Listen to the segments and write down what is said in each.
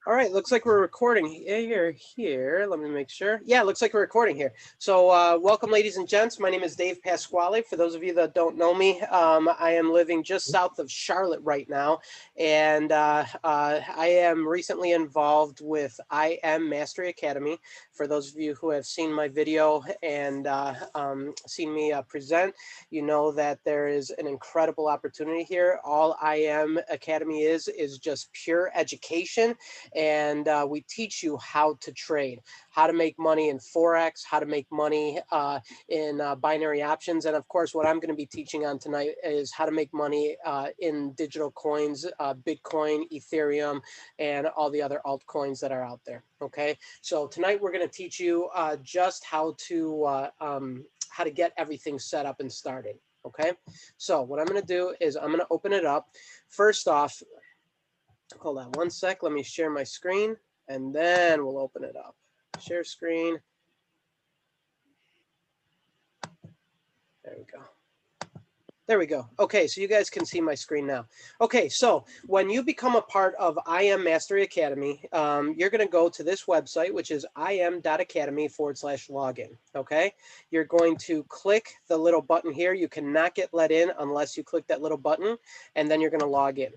All right, looks like we're recording here. Let me make sure. Yeah, looks like we're recording here. So welcome, ladies and gents. My name is Dave Pasquale. For those of you that don't know me, I am living just south of Charlotte right now. And I am recently involved with I Am Mastery Academy. For those of you who have seen my video and seen me present, you know that there is an incredible opportunity here. All I Am Academy is just pure education. And we teach you how to trade, how to make money in Forex, how to make money in binary options. And of course, what I'm going to be teaching on tonight is how to make money in digital coins, Bitcoin, Ethereum, and all the other altcoins that are out there. Okay, so tonight we're going to teach you just how to get everything set up and started. Okay, so what I'm going to do is I'm going to open it up. First off, hold on one sec. Let me share my screen and then we'll open it up. Share screen. There we go. There we go. Okay, so you guys can see my screen now. Okay, so when you become a part of I Am Mastery Academy, you're going to go to this website, which is im.academy/login. Okay, you're going to click the little button here. You cannot get let in unless you click that little button, and then you're going to log in.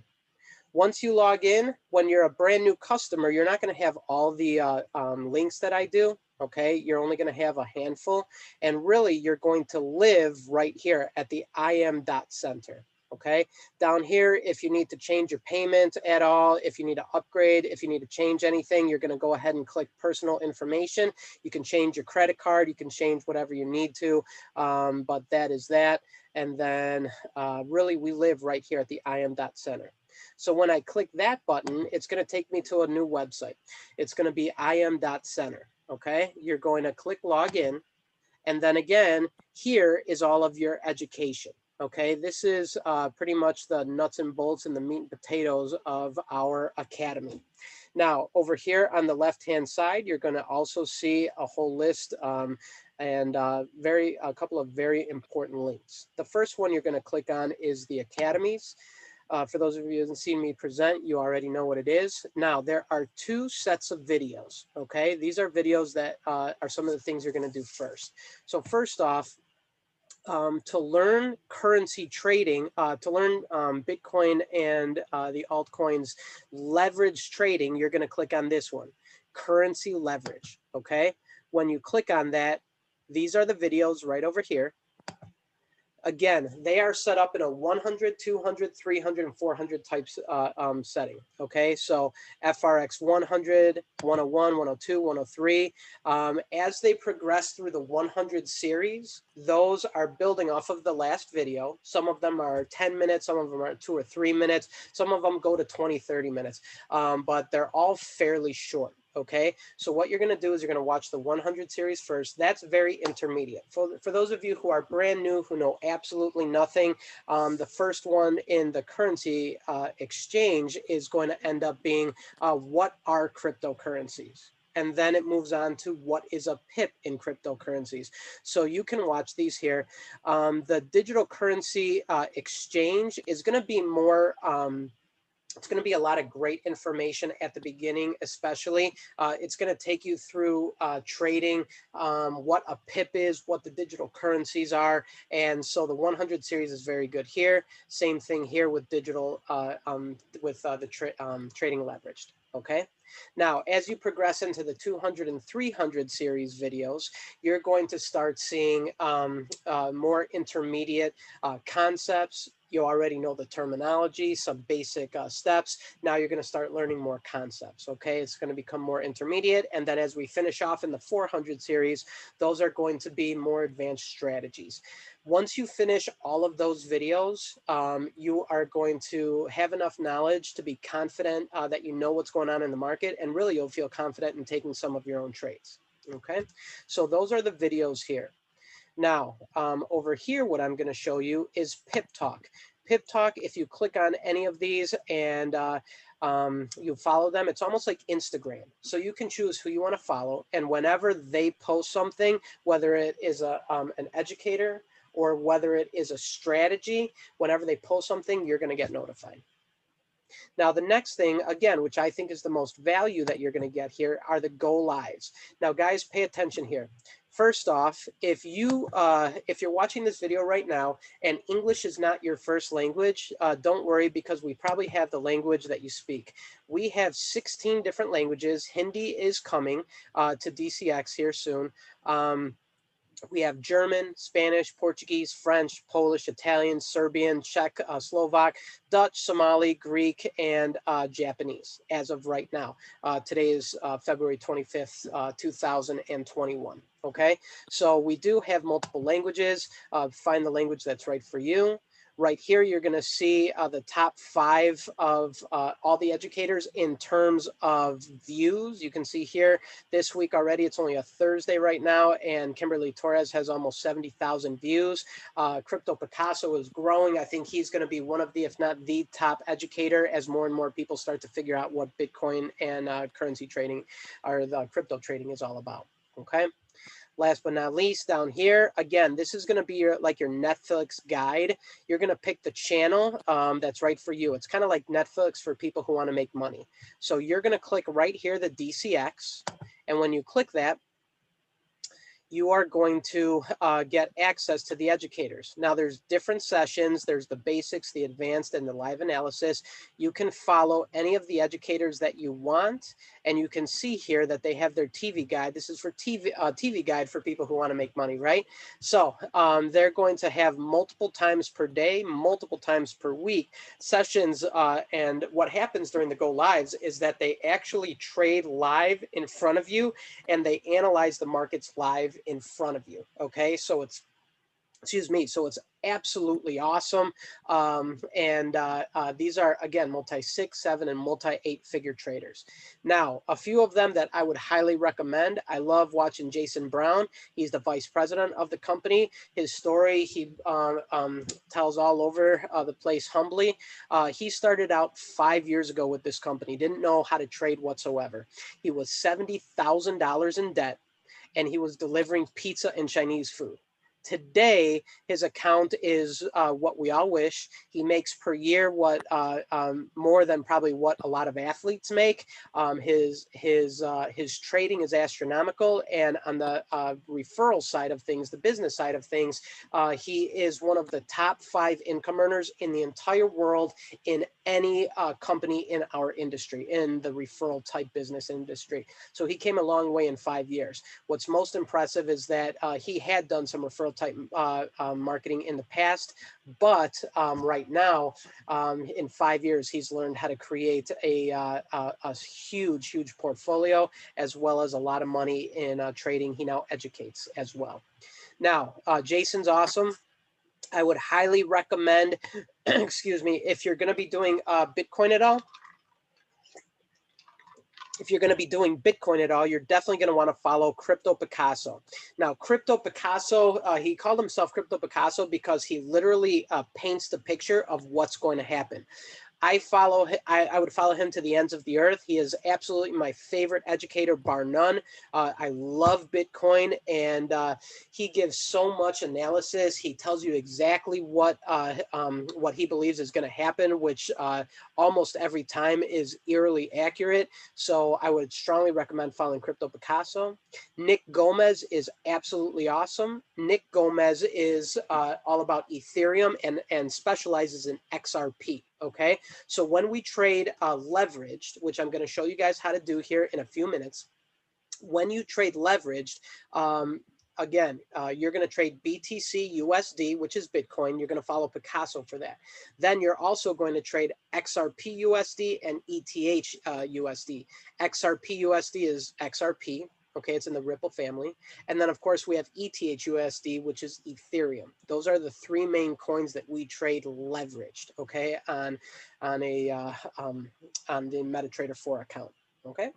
Once you log in, when you're a brand new customer, you're not going to have all the links that I do. Okay, you're only going to have a handful, and really you're going to live right here at the IM.center. Okay, down here, if you need to change your payment at all, if you need to upgrade, if you need to change anything, you're going to go ahead and click personal information. You can change your credit card, you can change whatever you need to, but that is that. And then really we live right here at the IM.center. So when I click that button, it's going to take me to a new website. It's going to be im.center. Okay, you're going to click login. And then again, here is all of your education. Okay, this is pretty much the nuts and bolts and the meat and potatoes of our academy. Now, over here on the left-hand side, you're going to also see a whole list and a couple of very important links. The first one you're going to click on is the academies. For those of you who haven't seen me present, you already know what it is. Now, there are two sets of videos, okay? These are videos that are some of the things you're going to do first. So first off, to learn currency trading, to learn Bitcoin and the altcoins leverage trading, you're going to click on this one, currency leverage, okay? When you click on that, these are the videos right over here. Again, they are set up in a 100, 200, 300, and 400 types setting. Okay, so FRX 100, 101, 102, 103. As they progress through the 100 series, those are building off of the last video. Some of them are 10 minutes, some of them are 2 or 3 minutes, some of them go to 20, 30 minutes, but they're all fairly short. Okay, so what you're going to do is you're going to watch the 100 series first. That's very intermediate. For those of you who are brand new, who know absolutely nothing, the first one in the currency exchange is going to end up being what are cryptocurrencies? And then it moves on to what is a pip in cryptocurrencies. So you can watch these here. The digital currency exchange is going to be more... it's going to be a lot of great information at the beginning, especially. It's going to take you through trading, what a pip is, what the digital currencies are. And so the 100 series is very good here. Same thing here with digital, trading leveraged. Okay. Now, as you progress into the 200 and 300 series videos, you're going to start seeing more intermediate concepts. You already know the terminology, some basic steps. Now you're going to start learning more concepts, okay? It's going to become more intermediate. And then as we finish off in the 400 series, those are going to be more advanced strategies. Once you finish all of those videos, you are going to have enough knowledge to be confident that you know what's going on in the market, and really you'll feel confident in taking some of your own trades, okay? So those are the videos here. Now, over here, what I'm going to show you is Pip Talk. Pip Talk, if you click on any of these and you follow them, it's almost like Instagram. So you can choose who you want to follow. And whenever they post something, whether it is an educator or whether it is a strategy, whenever they post something, you're going to get notified. Now, the next thing, again, which I think is the most value that you're going to get here, are the go lives. Now, guys, pay attention here. First off, if you're watching this video right now and English is not your first language, don't worry, because we probably have the language that you speak. We have 16 different languages. Hindi is coming to DCX here soon. We have German, Spanish, Portuguese, French, Polish, Italian, Serbian, Czech, Slovak, Dutch, Somali, Greek, and Japanese as of right now. Today is February 25th, 2021. Okay, so we do have multiple languages. Find the language that's right for you. Right here, you're going to see the top 5 of all the educators in terms of views. You can see here this week already, it's only a Thursday right now, and Kimberly Torres has almost 70,000 views. Crypto Picasso is growing. I think he's going to be one of the, if not the top educator, as more and more people start to figure out what Bitcoin and currency trading or the crypto trading is all about. Okay. Last but not least, down here, again, this is going to be your Netflix guide. You're going to pick the channel that's right for you. It's kind of like Netflix for people who want to make money. So you're going to click right here, the DCX. And when you click that, you are going to get access to the educators. Now, there's different sessions. There's the basics, the advanced, and the live analysis. You can follow any of the educators that you want, and you can see here that they have their TV guide. This is for TV guide for people who want to make money, right? So they're going to have multiple times per day, multiple times per week sessions. And what happens during the go lives is that they actually trade live in front of you, and they analyze the markets live in front of you. Okay, so it's, excuse me, so it's absolutely awesome. These are, again, multi 6, 7, and multi 8-figure traders. Now, a few of them that I would highly recommend. I love watching Jason Brown. He's the vice president of the company. His story, he tells all over the place humbly. He started out 5 years ago with this company, didn't know how to trade whatsoever. He was $70,000 in debt, and he was delivering pizza and Chinese food. Today, his account is what we all wish. He makes per year what more than probably what a lot of athletes make. His trading is astronomical, and on the referral side of things, the business side of things, he is one of the top 5 income earners in the entire world in any company in our industry, in the referral type business industry. So he came a long way in 5 years. What's most impressive is that he had done some referral type marketing in the past, but right now, in 5 years, he's learned how to create a huge portfolio, as well as a lot of money in trading. He now educates as well. Now, Jason's awesome. I would highly recommend, excuse me, if you're going to be doing Bitcoin at all, you're definitely going to want to follow Crypto Picasso. Now, Crypto Picasso, he called himself Crypto Picasso because he literally paints the picture of what's going to happen. I would follow him to the ends of the earth. He is absolutely my favorite educator, bar none. I love Bitcoin, and he gives so much analysis. He tells you exactly what he believes is going to happen, which almost every time is eerily accurate. So I would strongly recommend following Crypto Picasso. Nick Gomez is absolutely awesome. Nick Gomez is all about Ethereum and specializes in XRP. Okay, so when we trade leveraged, which I'm going to show you guys how to do here in a few minutes, when you trade leveraged, again, you're going to trade BTC USD, which is Bitcoin. You're going to follow Picasso for that. Then you're also going to trade XRP USD and ETH USD. XRP USD is XRP. Okay, it's in the Ripple family. And then, of course, we have ETH USD, which is Ethereum. Those are the 3 main coins that we trade leveraged, okay, on the MetaTrader 4 account, okay?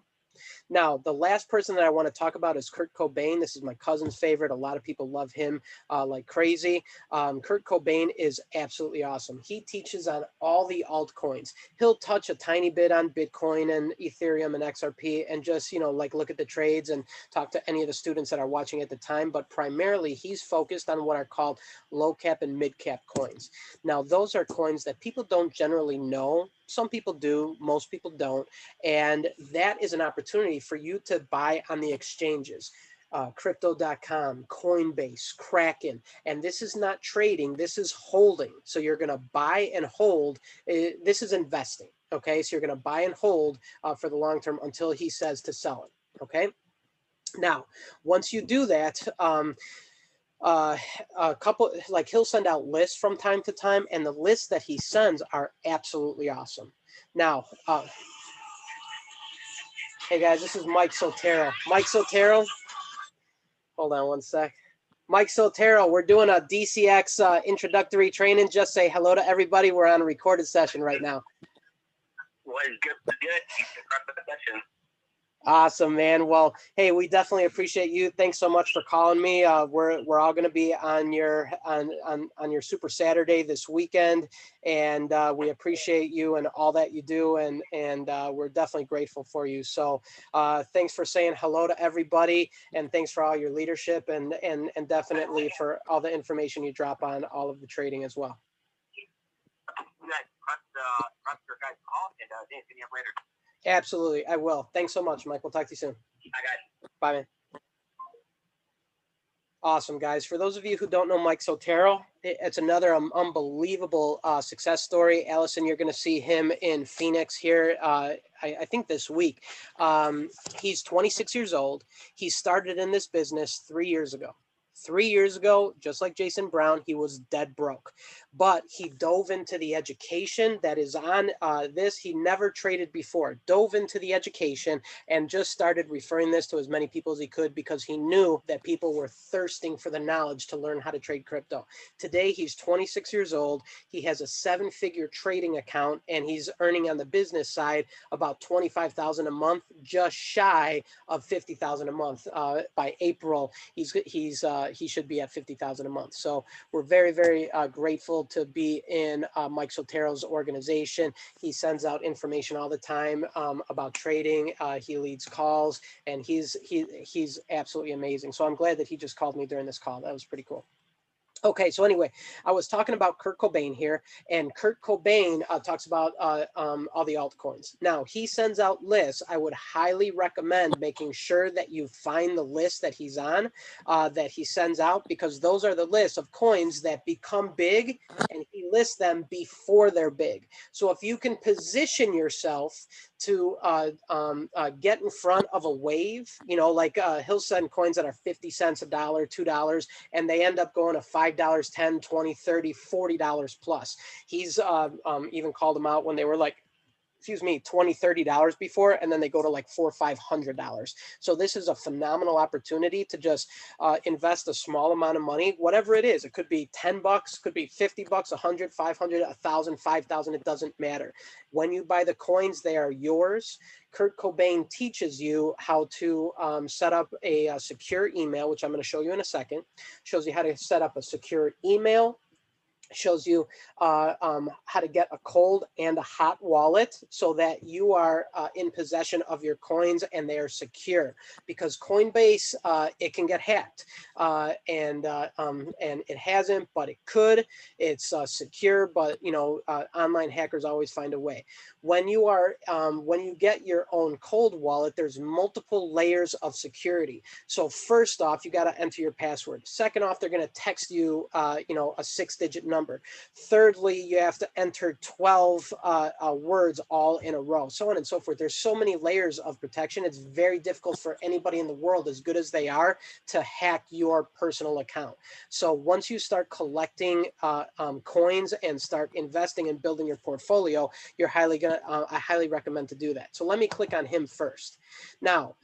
Now, the last person that I want to talk about is Kurt Cobain. This is my cousin's favorite. A lot of people love him like crazy. Kurt Cobain is absolutely awesome. He teaches on all the altcoins. He'll touch a tiny bit on Bitcoin and Ethereum and XRP and just, like look at the trades and talk to any of the students that are watching at the time. But primarily, he's focused on what are called low cap and mid cap coins. Now, those are coins that people don't generally know Some people do, most people don't. And that is an opportunity for you to buy on the exchanges. Crypto.com, Coinbase, Kraken. And this is not trading, this is holding. So you're going to buy and hold. This is investing. Okay, so you're going to buy and hold for the long term until he says to sell it. Okay, now once you do that, a couple, like, he'll send out lists from time to time, and the lists that he sends are absolutely awesome. Now, hey guys, this is Mike Sotero. Mike Sotero, hold on one sec. Mike Sotero, we're doing a DCX introductory training. Just say hello to everybody. We're on a recorded session right now. What is good? Good. Awesome, man. Well, hey, we definitely appreciate you. Thanks so much for calling me. We're all going to be on your on your Super Saturday this weekend, and we appreciate you and all that you do, and we're definitely grateful for you. So, thanks for saying hello to everybody, and thanks for all your leadership, and definitely for all the information you drop on all of the trading as well. Your guys' call, and see you later. Absolutely, I will. Thanks so much, Mike. We'll talk to you soon. Bye, man. Awesome, guys. For those of you who don't know Mike Sotero, it's another unbelievable success story. Allison, you're going to see him in Phoenix here, I think this week. He's 26 years old. He started in this business 3 years ago. 3 years ago, just like Jason Brown, he was dead broke. But he dove into the education that is on this. He never traded before, dove into the education, and just started referring this to as many people as he could, because he knew that people were thirsting for the knowledge to learn how to trade crypto. Today, he's 26 years old. He has a 7-figure trading account, and he's earning on the business side about $25,000 a month, just shy of $50,000 a month. By April, he should be at $50,000 a month. So we're very, very grateful to be in Mike Sotero's organization. He sends out information all the time about trading. He leads calls, and he's absolutely amazing. So I'm glad that he just called me during this call. That was pretty cool. Okay, so anyway, I was talking about Kurt Cobain here, and Kurt Cobain talks about all the altcoins. Now, he sends out lists. I would highly recommend making sure that you find the list that he's on, that he sends out, because those are the lists of coins that become big, and he lists them before they're big. So if you can position yourself to get in front of a wave, you know, like he'll send coins that are 50 cents, $1, $2, and they end up going to $5, $10, $20, $30, $40 plus. He's even called them out when they were like, $20, $30 before, and then they go to like $400 or $500. So this is a phenomenal opportunity to just invest a small amount of money, whatever it is. It could be $10, could be $50, 100, 500, 1,000, 5,000. It doesn't matter. When you buy the coins, they are yours. Kurt Cobain teaches you how to set up a secure email, which I'm going to show you in a second. Shows you how to set up a secure email. Shows you how to get a cold and a hot wallet so that you are in possession of your coins and they are secure, because Coinbase, it can get hacked, and it hasn't, but it could. It's secure, but you know, online hackers always find a way. When you are when you get your own cold wallet, there's multiple layers of security. So first off, you got to enter your password. Second off, they're going to text you you know, a 6-digit number. Thirdly, you have to enter 12 words all in a row, so on and so forth. There's so many layers of protection. It's very difficult for anybody in the world, as good as they are, to hack your personal account. So once you start collecting coins and start investing and building your portfolio, you're I highly recommend to do that. So let me click on him first. Now,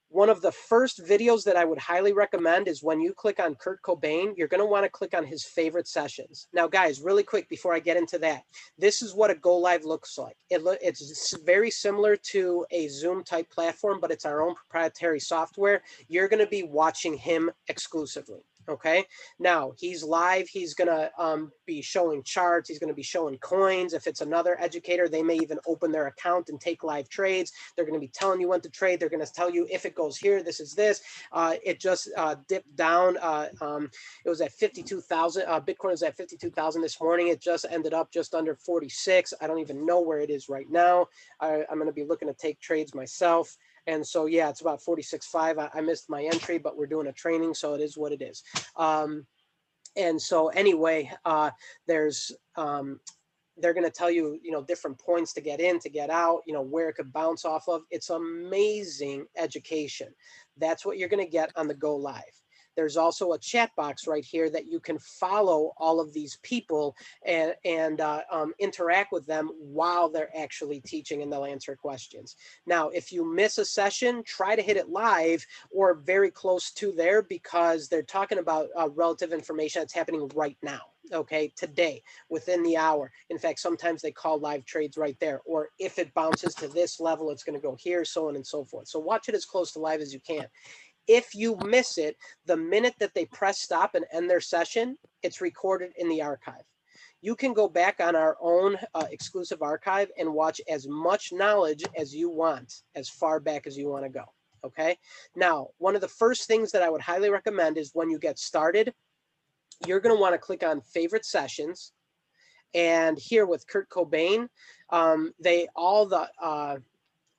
one of the first videos that I would highly recommend is when you click on Kurt Cobain, you're going to want to click on his favorite sessions. Now, guys, really quick before I get into that, this is what a Go Live looks like. It's very similar to a Zoom type platform, but it's our own proprietary software. You're going to be watching him exclusively. Okay, now he's live. He's going to be showing charts. He's going to be showing coins. If it's another educator, they may even open their account and take live trades. They're going to be telling you when to trade. They're going to tell you if it goes here, this is this. It just dipped down. It was at 52,000. Bitcoin was at 52,000 this morning. It just ended up just under 46. I don't even know where it is right now. I'm going to be looking to take trades myself. And so, yeah, it's about 46.5. I missed my entry, but we're doing a training, so it is what it is. And so anyway, there's they're going to tell you, different points to get in, to get out, where it could bounce off of. It's amazing education. That's what you're going to get on the Go Live. There's also a chat box right here that you can follow all of these people and interact with them while they're actually teaching, and they'll answer questions. Now, if you miss a session, try to hit it live or very close to there, because they're talking about relative information that's happening right now. Okay, today, within the hour. In fact, sometimes they call live trades right there. Or if it bounces to this level, it's going to go here, so on and so forth. So watch it as close to live as you can. If you miss it, the minute that they press stop and end their session, it's recorded in the archive. You can go back on our own exclusive archive and watch as much knowledge as you want, as far back as you want to go. Okay. Now, one of the first things that I would highly recommend is when you get started, you're going to want to click on favorite sessions. And here with Kurt Cobain,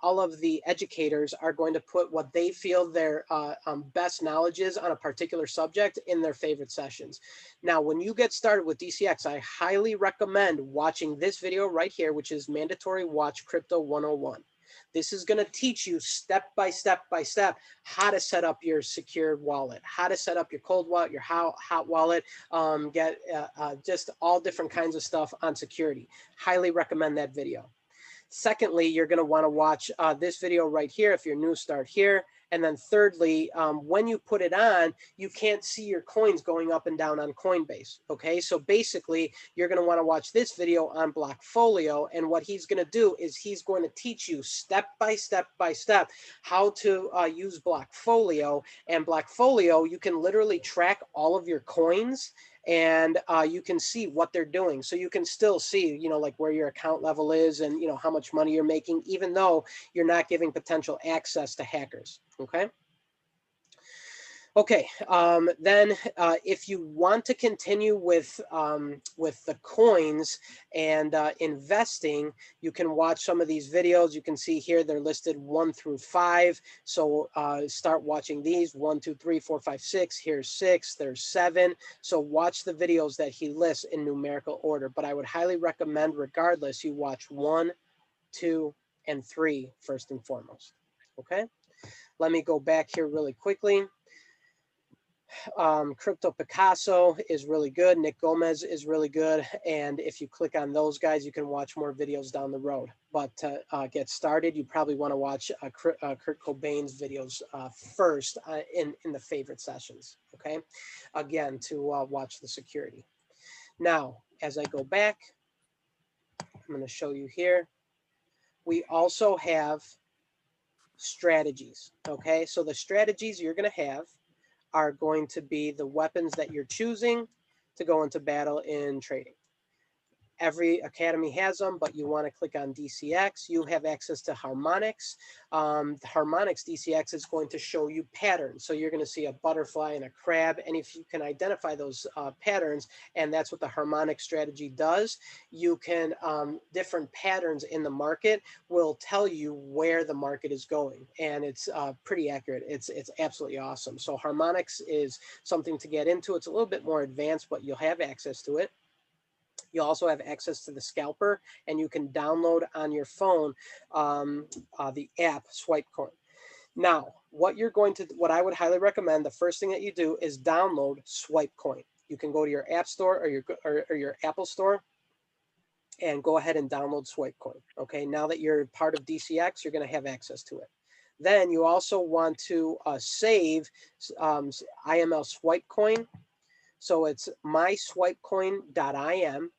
all of the educators are going to put what they feel their best knowledge is on a particular subject in their favorite sessions. Now, when you get started with DCX, I highly recommend watching this video right here, which is Mandatory Watch Crypto 101. This is going to teach you step by step how to set up your secure wallet, how to set up your cold wallet, your hot wallet, get just all different kinds of stuff on security. Highly recommend that video. Secondly, you're going to want to watch this video right here. If you're new, start here. And then thirdly, when you put it on, you can't see your coins going up and down on Coinbase. Okay, so basically, you're going to want to watch this video on Blockfolio. And what he's going to do is he's going to teach you step by step how to use Blockfolio. And Blockfolio, you can literally track all of your coins, and you can see what they're doing. So you can still see, like where your account level is and, how much money you're making, even though you're not giving potential access to hackers. Okay. Okay, then if you want to continue with the coins and investing, you can watch some of these videos. You can see here they're listed 1 through 5. So start watching these 1, 2, 3, 4, 5, 6. Here's 6. There's 7. So watch the videos that he lists in numerical order. But I would highly recommend, regardless, you watch 1, 2, and 3 first and foremost. Okay, let me go back here really quickly. Crypto Picasso is really good. Nick Gomez is really good. And if you click on those guys, you can watch more videos down the road. But to get started, you probably want to watch Kurt Cobain's videos first in the favorite sessions. Okay, again, to watch the security. Now, as I go back, I'm going to show you here. We also have strategies. Okay, so the strategies you're going to have are going to be the weapons that you're choosing to go into battle in trading. Every academy has them, but you want to click on DCX. You have access to harmonics. The harmonics DCX is going to show you patterns. So you're going to see a butterfly and a crab. And if you can identify those patterns, and that's what the harmonic strategy does, you can, different patterns in the market will tell you where the market is going. And it's pretty accurate. It's absolutely awesome. So harmonics is something to get into. It's a little bit more advanced, but you'll have access to it. You also have access to the scalper, and you can download on your phone the app SwipeCoin. Now, what I would highly recommend, the first thing that you do is download SwipeCoin. You can go to your app store or your Apple store and go ahead and download SwipeCoin. Okay, now that you're part of DCX, you're going to have access to it. Then you also want to save IML SwipeCoin. So it's myswipecoin.im.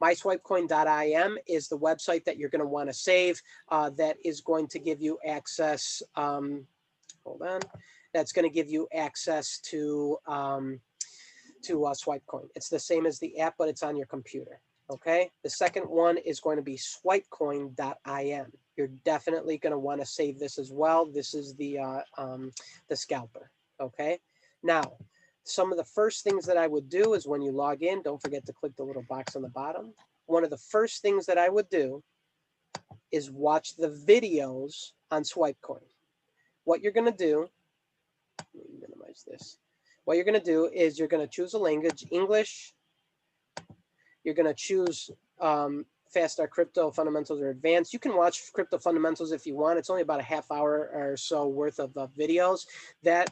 myswipecoin.im is the website that you're going to want to save. That is going to give you access. Hold on. That's going to give you access to swipe coin. It's the same as the app, but it's on your computer. Okay. The second one is going to be swipecoin.im. You're definitely going to want to save this as well. This is the scalper. Okay. Now, some of the first things that I would do is when you log in, don't forget to click the little box on the bottom. One of the first things that I would do is watch the videos on Swipecoin. What you're going to do, let me minimize this. What you're going to do is you're going to choose a language, English. You're going to choose Fast Start Crypto Fundamentals or Advanced. You can watch Crypto Fundamentals if you want. It's only about a half hour or so worth of videos. That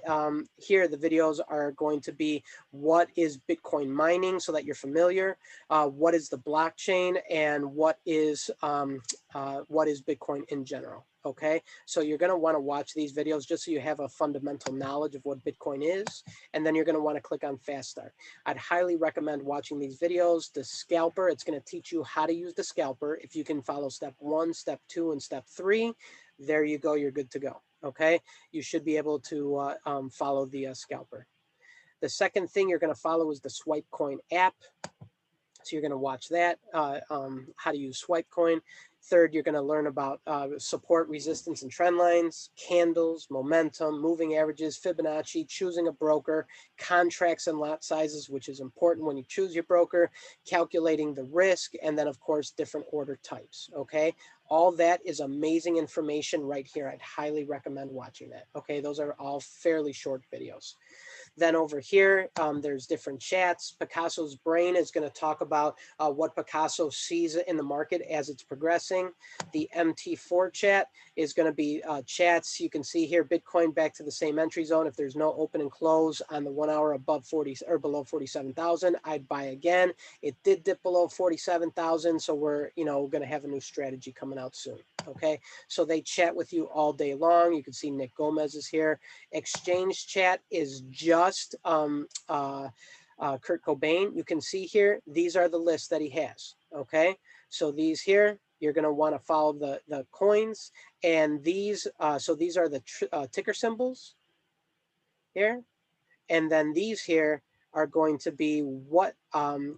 here, the videos are going to be what is Bitcoin mining, so that you're familiar. What is the blockchain, and what is Bitcoin in general. Okay, so you're going to want to watch these videos just so you have a fundamental knowledge of what Bitcoin is, and then you're going to want to click on Fast Start. I'd highly recommend watching these videos. The scalper, it's going to teach you how to use the scalper. If you can follow step 1, step 2, and step 3, there you go, you're good to go. Okay, you should be able to follow the scalper. The second thing you're going to follow is the Swipecoin app. So you're going to watch that, how to use Swipecoin. Third, you're going to learn about support, resistance, and trend lines, candles, momentum, moving averages, Fibonacci, choosing a broker, contracts and lot sizes, which is important when you choose your broker, calculating the risk, and then, of course, different order types, okay? All that is amazing information right here. I'd highly recommend watching that, okay? Those are all fairly short videos. Then over here, there's different chats. Picasso's brain is going to talk about what Picasso sees in the market as it's progressing. The Mt4 chat is going to be chats. You can see here, Bitcoin back to the same entry zone. If there's no open and close on the 1 hour above 40 or below 47,000, I'd buy again. It did dip below 47,000, so we're going to have a new strategy coming out soon. Okay, so they chat with you all day long. You can see Nick Gomez is here. Exchange chat is just Kurt Cobain. You can see here, these are the lists that he has. Okay, so these here, you're going to want to follow the coins, and these, so these are the ticker symbols here, and then these here are going to be what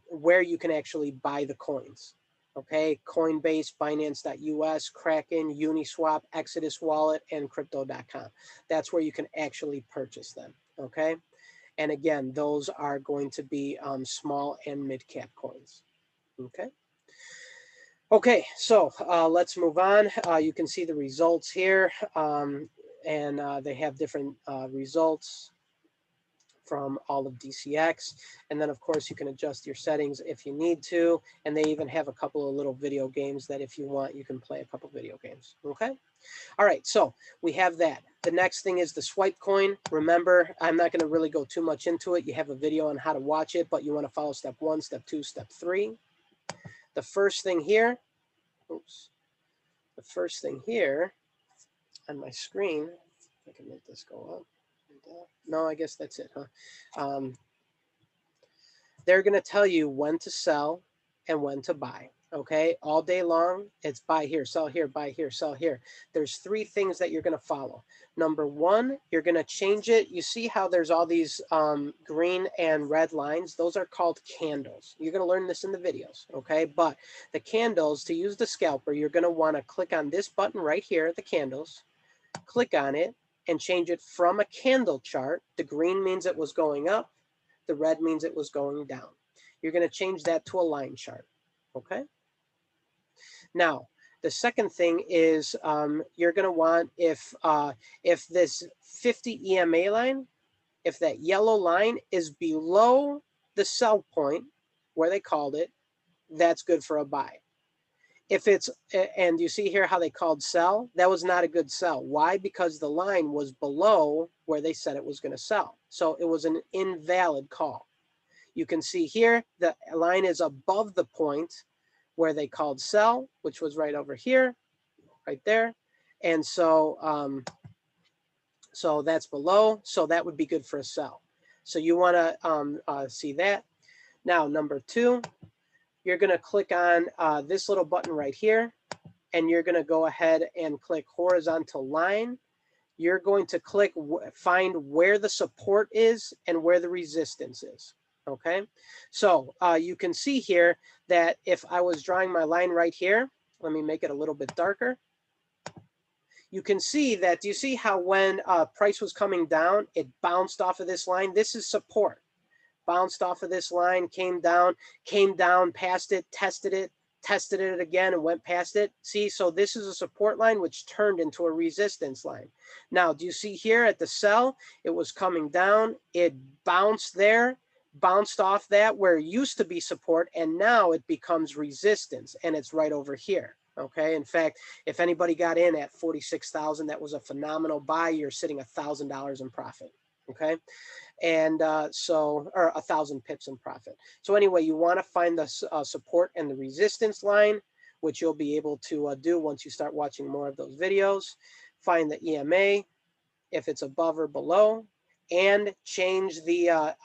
where you can actually buy the coins. Okay, Coinbase, Binance.us, Kraken, Uniswap, Exodus Wallet, and Crypto.com. That's where you can actually purchase them. Okay, and again, those are going to be small and mid cap coins. Okay. Okay, so let's move on. You can see the results here, and they have different results from all of DCX. And then, of course, you can adjust your settings if you need to. And they even have a couple of little video games that if you want, you can play a couple video games. Okay. All right. So we have that. The next thing is the swipe coin. Remember, I'm not going to really go too much into it. You have a video on how to watch it, but you want to follow step 1, step 2, step 3. The first thing here, oops, the first thing here on my screen, I can make this go up. No, I guess that's it, huh? They're going to tell you when to sell and when to buy. Okay, all day long, it's buy here, sell here, buy here, sell here. There's 3 things that you're going to follow. Number 1, you're going to change it. You see how there's all these green and red lines? Those are called candles. You're going to learn this in the videos, okay? But the candles, to use the scalper, you're going to want to click on this button right here, the candles, click on it, and change it from a candle chart. The green means it was going up. The red means it was going down. You're going to change that to a line chart, okay? Now, the second thing is you're going to want, if this 50 EMA line, if that yellow line is below the sell point where they called it, that's good for a buy. If it's, and you see here how they called sell, that was not a good sell. Why? Because the line was below where they said it was going to sell. So it was an invalid call. You can see here, the line is above the point where they called sell, which was right over here, right there. And so, so that's below. So that would be good for a sell. So you want to see that. Now, number 2, you're going to click on this little button right here, and you're going to go ahead and click horizontal line. You're going to click find where the support is and where the resistance is. Okay, so you can see here that if I was drawing my line right here, let me make it a little bit darker. You can see that, do you see how when price was coming down, it bounced off of this line? This is support. Bounced off of this line, came down, past it, tested it again, and went past it. See, so this is a support line which turned into a resistance line. Now, do you see here at the sell, it was coming down, it bounced there, bounced off that where it used to be support, and now it becomes resistance, and it's right over here. Okay, in fact, if anybody got in at 46,000, that was a phenomenal buy. You're sitting $1,000 in profit. Okay, and or 1,000 pips in profit. So anyway, you want to find the support and the resistance line, which you'll be able to do once you start watching more of those videos. Find the EMA if it's above or below, and change the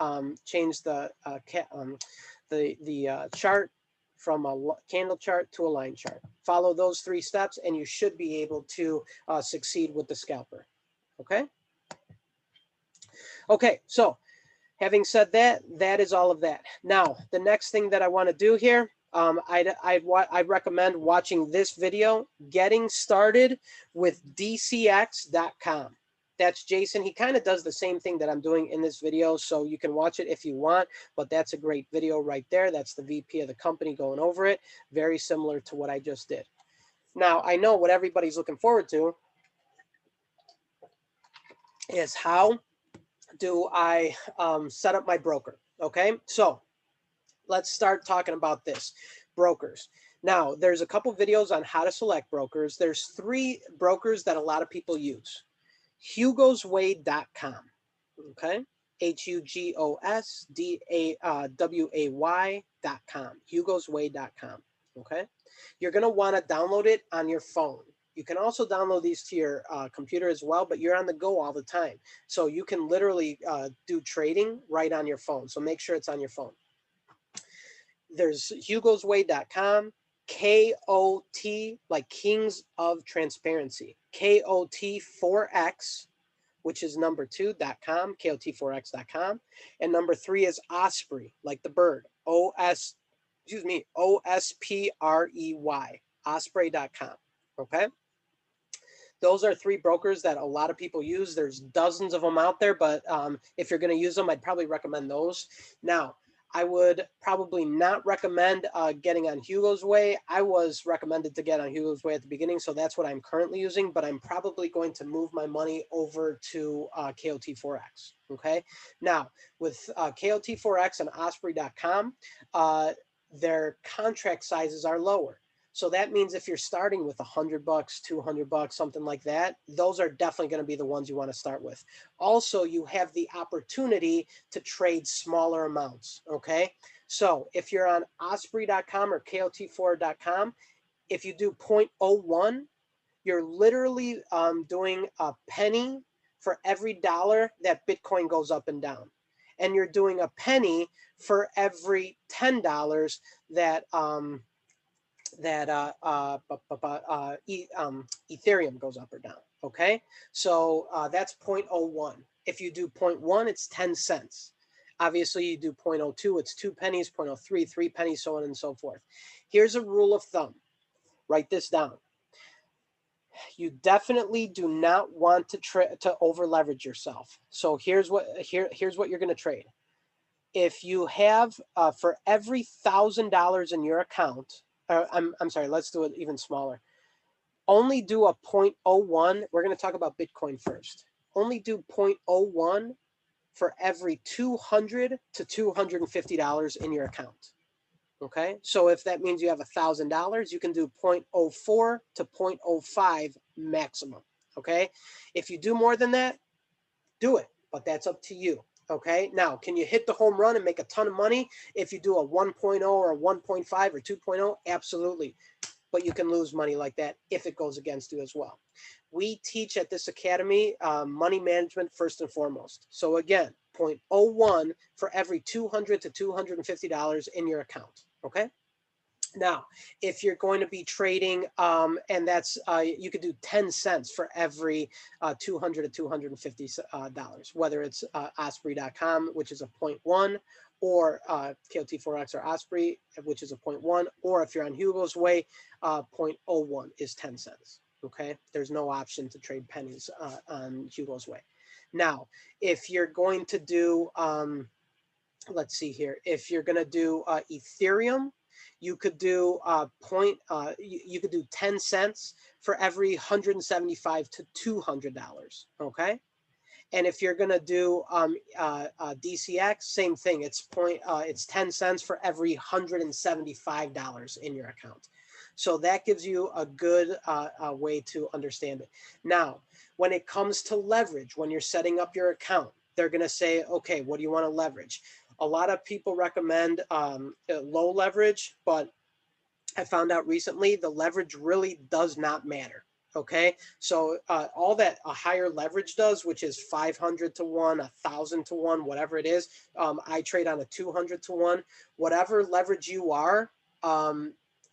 chart from a candle chart to a line chart. Follow those 3 steps, and you should be able to succeed with the scalper. Okay. Okay, so having said that, that is all of that. Now, the next thing that I want to do here, I'd recommend watching this video, Getting Started with DCX.com. That's Jason. He kind of does the same thing that I'm doing in this video, so you can watch it if you want, but that's a great video right there. That's the VP of the company going over it. Very similar to what I just did. Now, I know what everybody's looking forward to is how do I set up my broker? Okay, so let's start talking about this. Brokers. Now, there's a couple videos on how to select brokers. There's 3 brokers that a lot of people use. HugosWay.com. Okay, HugosWay.com. HugosWay.com. Okay, you're going to want to download it on your phone. You can also download these to your computer as well, but you're on the go all the time. So you can literally do trading right on your phone. So make sure it's on your phone. There's HugosWay.com, KOT, like Kings of Transparency, KOT4X, which is number 2.com, KOT4X.com. And number 3 is Osprey, like the bird, OSPREY, Osprey.com. Okay. Those are 3 brokers that a lot of people use. There's dozens of them out there, but if you're going to use them, I'd probably recommend those. Now, I would probably not recommend getting on Hugo's Way. I was recommended to get on Hugo's Way at the beginning, so that's what I'm currently using, but I'm probably going to move my money over to KOT4X, okay? Now, with KOT4X and Osprey.com, their contract sizes are lower. So that means if you're starting with $100, $200, something like that, those are definitely going to be the ones you want to start with. Also, you have the opportunity to trade smaller amounts, okay? So if you're on Osprey.com or KOT4.com, if you do 0.01, you're literally doing a penny for every dollar that Bitcoin goes up and down. And you're doing a penny for every $10 that Ethereum goes up or down. Okay, so that's 0.01. If you do 0.1, it's 10 cents. Obviously, you do 0.02, it's 2 pennies, 0.03, 3 pennies, so on and so forth. Here's a rule of thumb. Write this down. You definitely do not want to over leverage yourself. So here's what you're going to trade. If you have for every $1,000 in your account, I'm sorry, let's do it even smaller. Only do a 0.01. We're going to talk about Bitcoin first. Only do 0.01 for every $200 to $250 in your account. Okay, so if that means you have $1,000, you can do 0.04 to 0.05 maximum. Okay, if you do more than that, do it, but that's up to you. Okay, now can you hit the home run and make a ton of money if you do a 1.0 or a 1.5 or 2.0? Absolutely, but you can lose money like that if it goes against you as well. We teach at this academy money management first and foremost. So again, 0.01 for every $200 to $250 in your account. Okay. Now, if you're going to be trading, and that's you could do 10 cents for every $200 to $250, whether it's Osprey.com, which is a 0.1, or KOT4X or Osprey, which is a 0.1, or if you're on Hugo's Way, 0.01 is 10 cents. Okay, there's no option to trade pennies on Hugo's Way. Now, if you're going to do, let's see here, if you're going to do Ethereum, you could do you could do 10 cents for every 175 to $200. Okay. And if you're going to do DCX, same thing. It's 10 cents for every $175 in your account. So that gives you a good way to understand it. Now, when it comes to leverage, when you're setting up your account, they're going to say, okay, what do you want to leverage? A lot of people recommend low leverage, but I found out recently the leverage really does not matter. Okay, so all that a higher leverage does, which is 500 to 1, 1,000 to 1, whatever it is, I trade on a 200 to 1. Whatever leverage you are,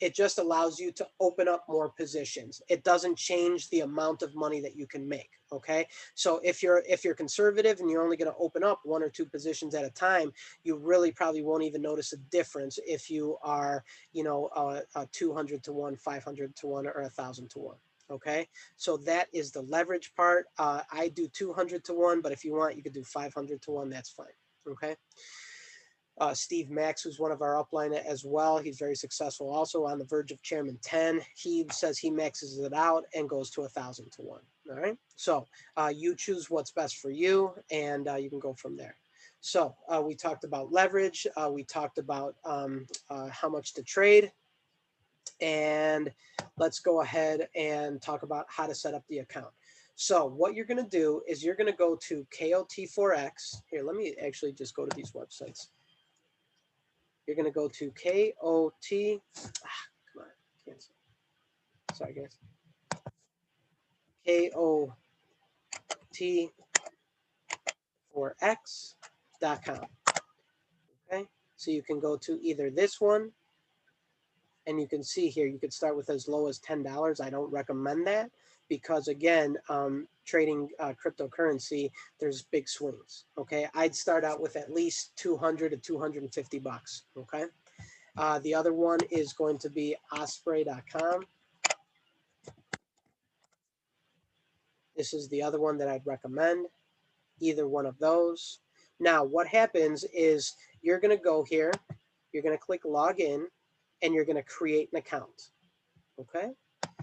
it just allows you to open up more positions. It doesn't change the amount of money that you can make. Okay, so if you're conservative and you're only going to open up 1 or 2 positions at a time, you really probably won't even notice a difference if you are, you know, a 200 to 1, 500 to 1, or 1,000 to 1. Okay, so that is the leverage part. I do 200 to 1, but if you want, you could do 500 to 1. That's fine. Okay. Steve Max, who's one of our upline as well. He's very successful, also on the verge of Chairman 10. He says he maxes it out and goes to 1,000 to 1. All right. So you choose what's best for you, and you can go from there. So we talked about leverage. We talked about how much to trade. And let's go ahead and talk about how to set up the account. So what you're going to do is you're going to go to KOT4X. Here, let me actually just go to these websites. You're going to go to KOT. Come on, cancel. Sorry, guys. KOT4X.com. Okay, so you can go to either this one, and you can see here, you could start with as low as $10. I don't recommend that because, again, trading cryptocurrency, there's big swings. Okay, I'd start out with at least 200 to 250 bucks. Okay, the other one is going to be Osprey.com. This is the other one that I'd recommend, either one of those. Now, what happens is you're going to go here, you're going to click login, and you're going to create an account. Okay,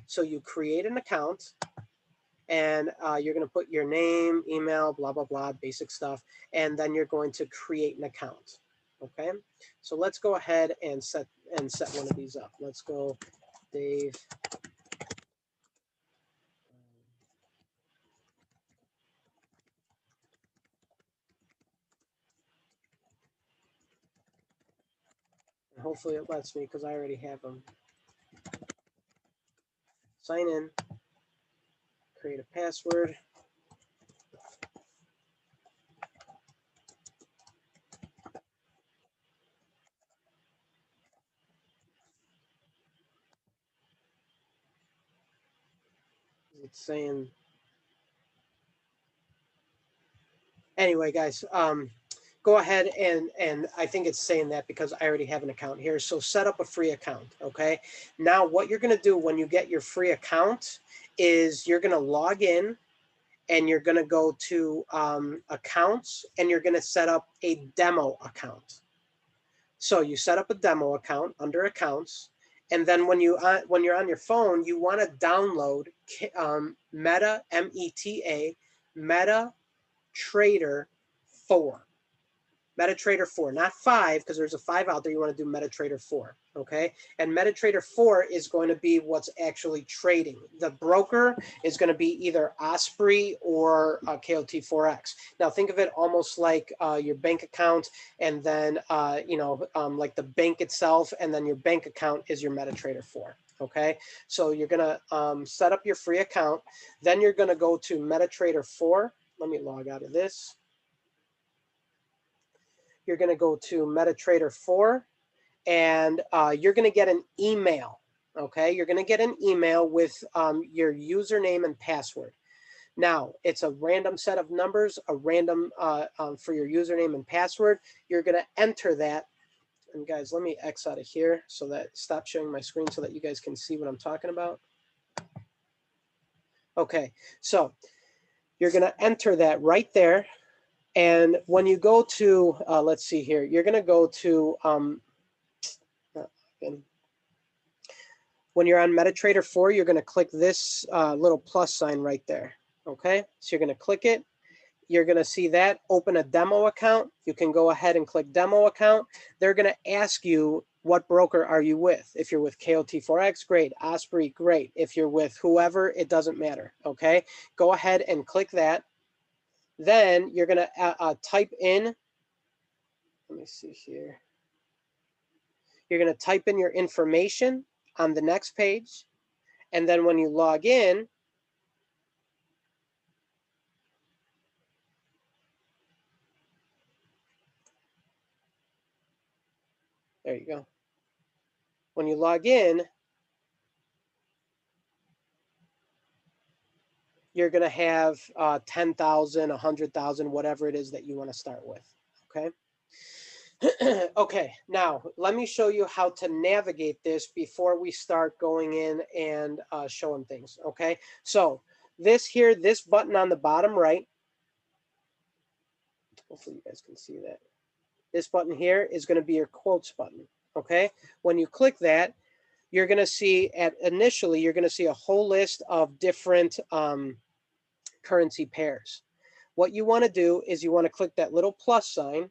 so you create an account, and you're going to put your name, email, blah, blah, blah, basic stuff, and then you're going to create an account. Okay, so let's go ahead and set one of these up. Let's go, Dave. And hopefully it lets me because I already have them. Sign in, create a password. It's saying, anyway, guys, go ahead and I think it's saying that because I already have an account here. So set up a free account. Okay. Now what you're going to do when you get your free account is you're going to log in, and you're going to go to accounts, and you're going to set up a demo account. So you set up a demo account under accounts, and then when you're on your phone, you want to download Meta, META, Meta Trader 4. MetaTrader 4, not 5, because there's a 5 out there. You want to do MetaTrader 4, okay? And MetaTrader 4 is going to be what's actually trading. The broker is going to be either Osprey or KOT4X. Now, think of it almost like your bank account, and then, like the bank itself, and then your bank account is your MetaTrader 4. Okay, so you're going to set up your free account. Then you're going to go to MetaTrader 4. Let me log out of this. You're going to go to MetaTrader 4, and you're going to get an email. Okay, you're going to get an email with your username and password. Now, it's a random set of numbers, a random for your username and password. You're going to enter that. And guys, let me X out of here so that stop showing my screen so that you guys can see what I'm talking about. Okay, so you're going to enter that right there. And when you go to, let's see here, you're going to go to, when you're on MetaTrader 4, you're going to click this little plus sign right there. Okay, so you're going to click it. You're going to see that, open a demo account. You can go ahead and click demo account. They're going to ask you, what broker are you with? If you're with KOT4X, great. Osprey, great. If you're with whoever, it doesn't matter. Okay, go ahead and click that. Then you're going to type in, let me see here. You're going to type in your information on the next page. And then when you log in, there you go. When you log in, you're going to have 10,000, 100,000, whatever it is that you want to start with. Okay. Okay, now let me show you how to navigate this before we start going in and showing things. Okay, so this here, this button on the bottom right, hopefully you guys can see that. This button here is going to be your quotes button. Okay, when you click that, you're going to see initially, you're going to see a whole list of different currency pairs. What you want to do is you want to click that little plus sign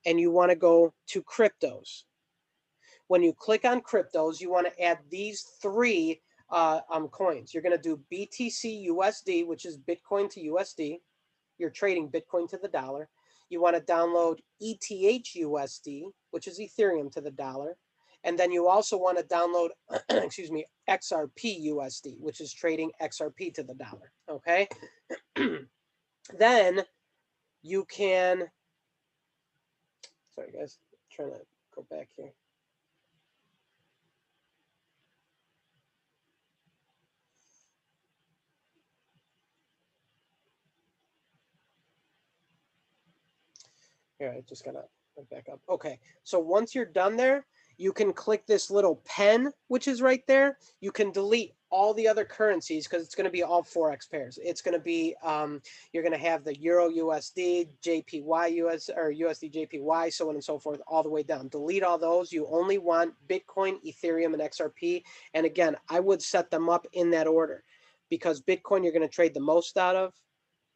and you want to go to cryptos. When you click on cryptos, you want to add these three coins. You're going to do BTC USD, which is Bitcoin to USD. You're trading Bitcoin to the dollar. You want to download ETH USD, which is Ethereum to the dollar. And then you also want to download, excuse me, XRP USD, which is trading XRP to the dollar. Okay. Then you can, sorry guys, I'm trying to go back here. Here, I just gotta back up. Okay, so once you're done there, you can click this little pen, which is right there. You can delete all the other currencies because it's going to be all Forex pairs. It's going to be, you're going to have the Euro USD, JPY US, or USD JPY, so on and so forth, all the way down. Delete all those. You only want Bitcoin, Ethereum, and XRP. And again, I would set them up in that order because Bitcoin you're going to trade the most out of.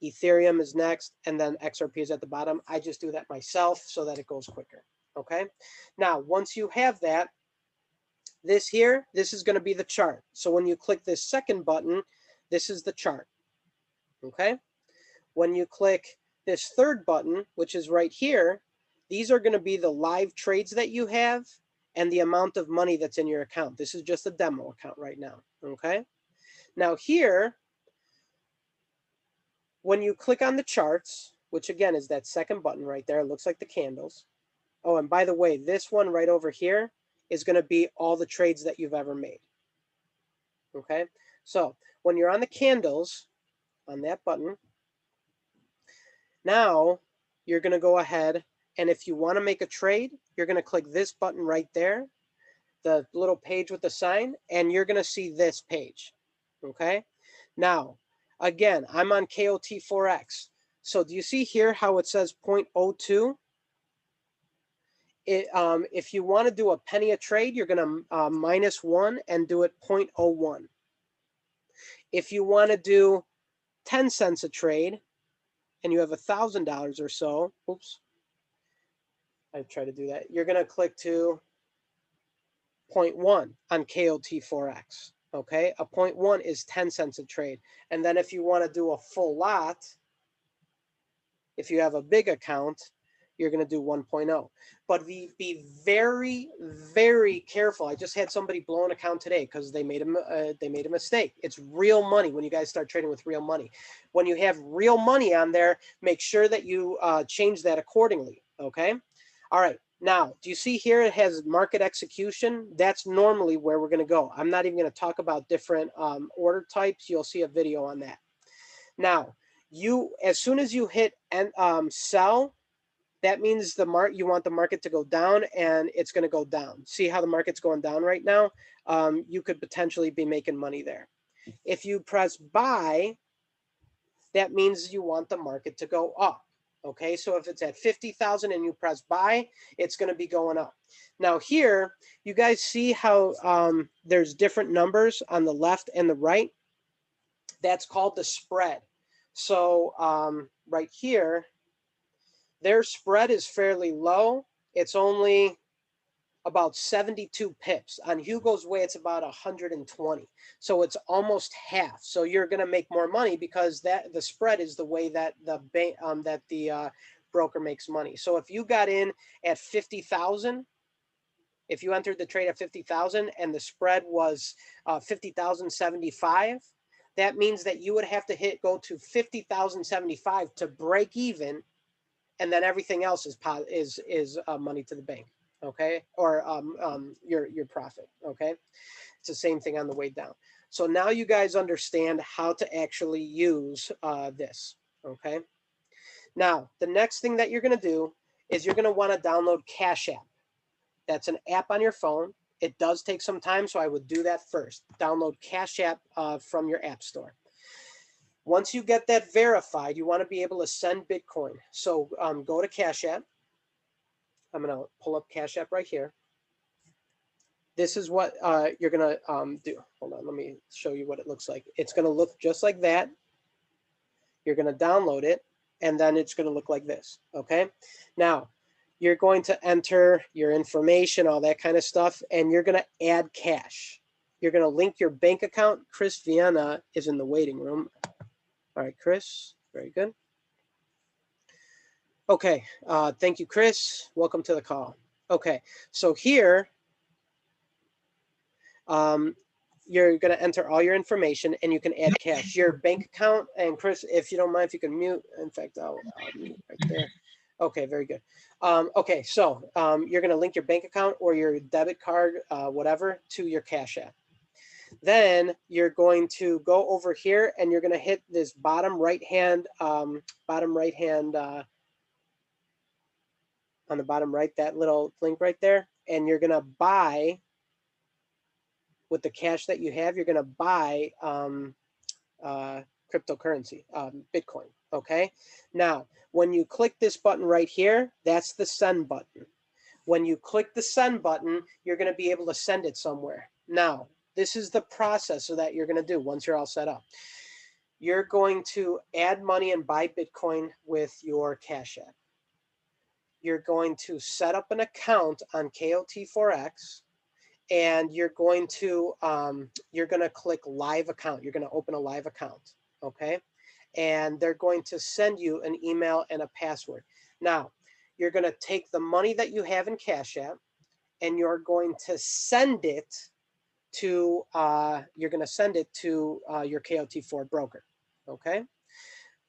Ethereum is next, and then XRP is at the bottom. I just do that myself so that it goes quicker. Okay. Now, once you have that, this here, this is going to be the chart. So when you click this second button, this is the chart. Okay. When you click this third button, which is right here, these are going to be the live trades that you have and the amount of money that's in your account. This is just a demo account right now. Okay. Now here, when you click on the charts, which again is that second button right there, it looks like the candles. Oh, and by the way, this one right over here is going to be all the trades that you've ever made. Okay, so when you're on the candles, on that button, now you're going to go ahead and if you want to make a trade, you're going to click this button right there, the little page with the sign, and you're going to see this page. Okay, now again, I'm on KOT4X. So do you see here how it says 0.02? If you want to do a penny a trade, you're going to -1 and do it 0.01. If you want to do 10 cents a trade and you have $1,000 or so, oops, I try to do that. You're going to click to 0.1 on KOT4X. Okay, a 0.1 is 10 cents a trade. And then if you want to do a full lot, if you have a big account, you're going to do 1.0. But be very, very careful. I just had somebody blow an account today because they made a mistake. It's real money when you guys start trading with real money. When you have real money on there, make sure that you change that accordingly. Okay. All right. Now, do you see here it has market execution? That's normally where we're going to go. I'm not even going to talk about different order types. You'll see a video on that. Now, as soon as you hit sell, that means you want the market to go down, and it's going to go down. See how the market's going down right now? You could potentially be making money there. If you press buy, that means you want the market to go up. Okay, so if it's at 50,000 and you press buy, it's going to be going up. Now here, you guys see how there's different numbers on the left and the right? That's called the spread. So right here, their spread is fairly low. It's only about 72 pips. On Hugo's way, it's about 120. So it's almost half. So you're going to make more money because the spread is the way that the broker makes money. So if you got in at 50,000, if you entered the trade at 50,000 and the spread was 50,075, that means that you would have to go to 50,075 to break even, and then everything else is money to the bank. Okay, or your profit. Okay, it's the same thing on the way down. So now you guys understand how to actually use this. Okay, now the next thing that you're going to do is you're going to want to download Cash App. That's an app on your phone. It does take some time, so I would do that first. Download Cash App from your app store. Once you get that verified, you want to be able to send Bitcoin. So go to Cash App. I'm going to pull up Cash App right here. This is what you're going to do. Hold on, let me show you what it looks like. It's going to look just like that. You're going to download it, and then it's going to look like this. Okay. Now, you're going to enter your information, all that kind of stuff, and you're going to add cash. You're going to link your bank account. Chris Vienna is in the waiting room. All right, Chris. Very good. Okay, thank you, Chris. Welcome to the call. Okay, so here, you're going to enter all your information, and you can add cash. Your bank account, and Chris, if you don't mind, if you can mute. In fact, I'll mute right there. Okay, very good. Okay, so you're going to link your bank account or your debit card, whatever, to your Cash App. Then you're going to go over here, and you're going to hit this bottom right hand, on the bottom right, that little link right there, and you're going to buy with the cash that you have. You're going to buy cryptocurrency, Bitcoin. Okay. Now, when you click this button right here, that's the send button. When you click the send button, you're going to be able to send it somewhere. Now, this is the process that you're going to do once you're all set up. You're going to add money and buy Bitcoin with your Cash App. You're going to set up an account on KOT4X, and you're going to click live account. You're going to open a live account. Okay. And they're going to send you an email and a password. Now, you're going to take the money that you have in Cash App, and you're going to send it to your KOT4 broker. Okay.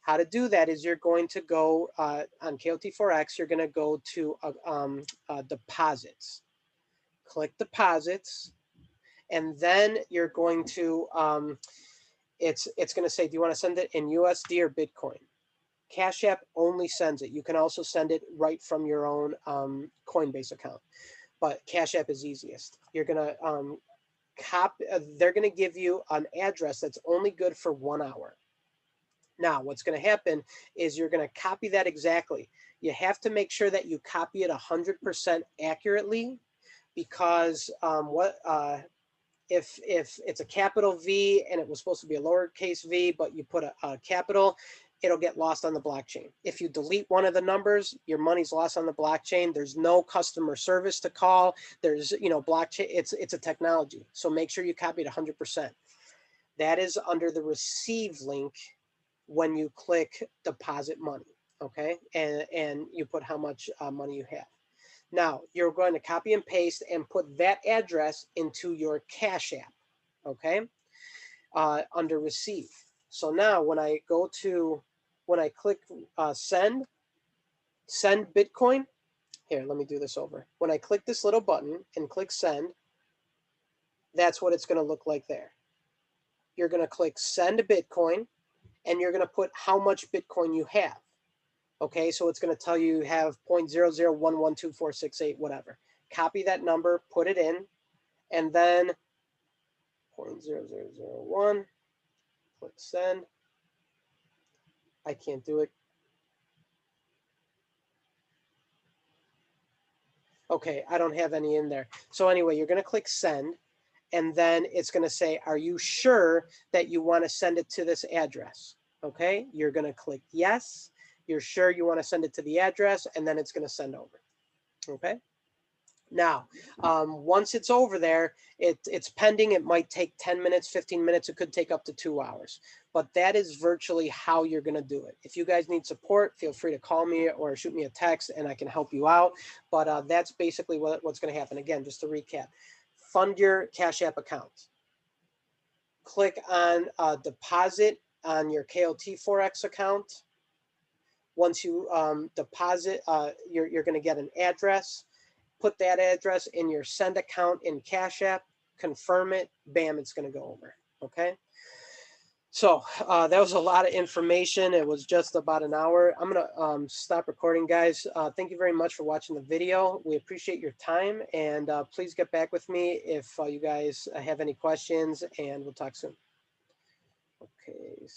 How to do that is you're going to go on KOT4X, you're going to go to deposits. Click deposits, and then you're going to, it's going to say, do you want to send it in USD or Bitcoin? Cash App only sends it. You can also send it right from your own Coinbase account, but Cash App is easiest. You're going to they're going to give you an address that's only good for 1 hour. Now, what's going to happen is you're going to copy that exactly. You have to make sure that you copy it 100% accurately, because if it's a capital V and it was supposed to be a lowercase v, but you put a capital, it'll get lost on the blockchain. If you delete one of the numbers, your money's lost on the blockchain. There's no customer service to call. There's, blockchain, it's a technology. So make sure you copy it 100%. That is under the receive link when you click deposit money, okay? And you put how much money you have. Now, you're going to copy and paste and put that address into your Cash App, okay? Under receive. So now when I click send Bitcoin, here, let me do this over. When I click this little button and click send, that's what it's going to look like there. You're going to click send Bitcoin, and you're going to put how much Bitcoin you have. Okay, so it's going to tell you have 0.00112468, whatever. Copy that number, put it in, and then 0.0001, click send. I can't do it. Okay, I don't have any in there. So anyway, you're going to click send, and then it's going to say, are you sure that you want to send it to this address? Okay, you're going to click yes. You're sure you want to send it to the address, and then it's going to send over. Okay. Now, once it's over there, it's pending. It might take 10 minutes, 15 minutes. It could take up to 2 hours. But that is virtually how you're going to do it. If you guys need support, feel free to call me or shoot me a text and I can help you out. But that's basically what's going to happen. Again, just to recap, fund your Cash App account. Click on deposit on your KOT4X account. Once you deposit, you're going to get an address. Put that address in your send account in Cash App, confirm it, bam, it's going to go over. Okay. So that was a lot of information. It was just about an hour. I'm going to stop recording, guys. Thank you very much for watching the video. We appreciate your time, and please get back with me if you guys have any questions, and we'll talk soon. Okay.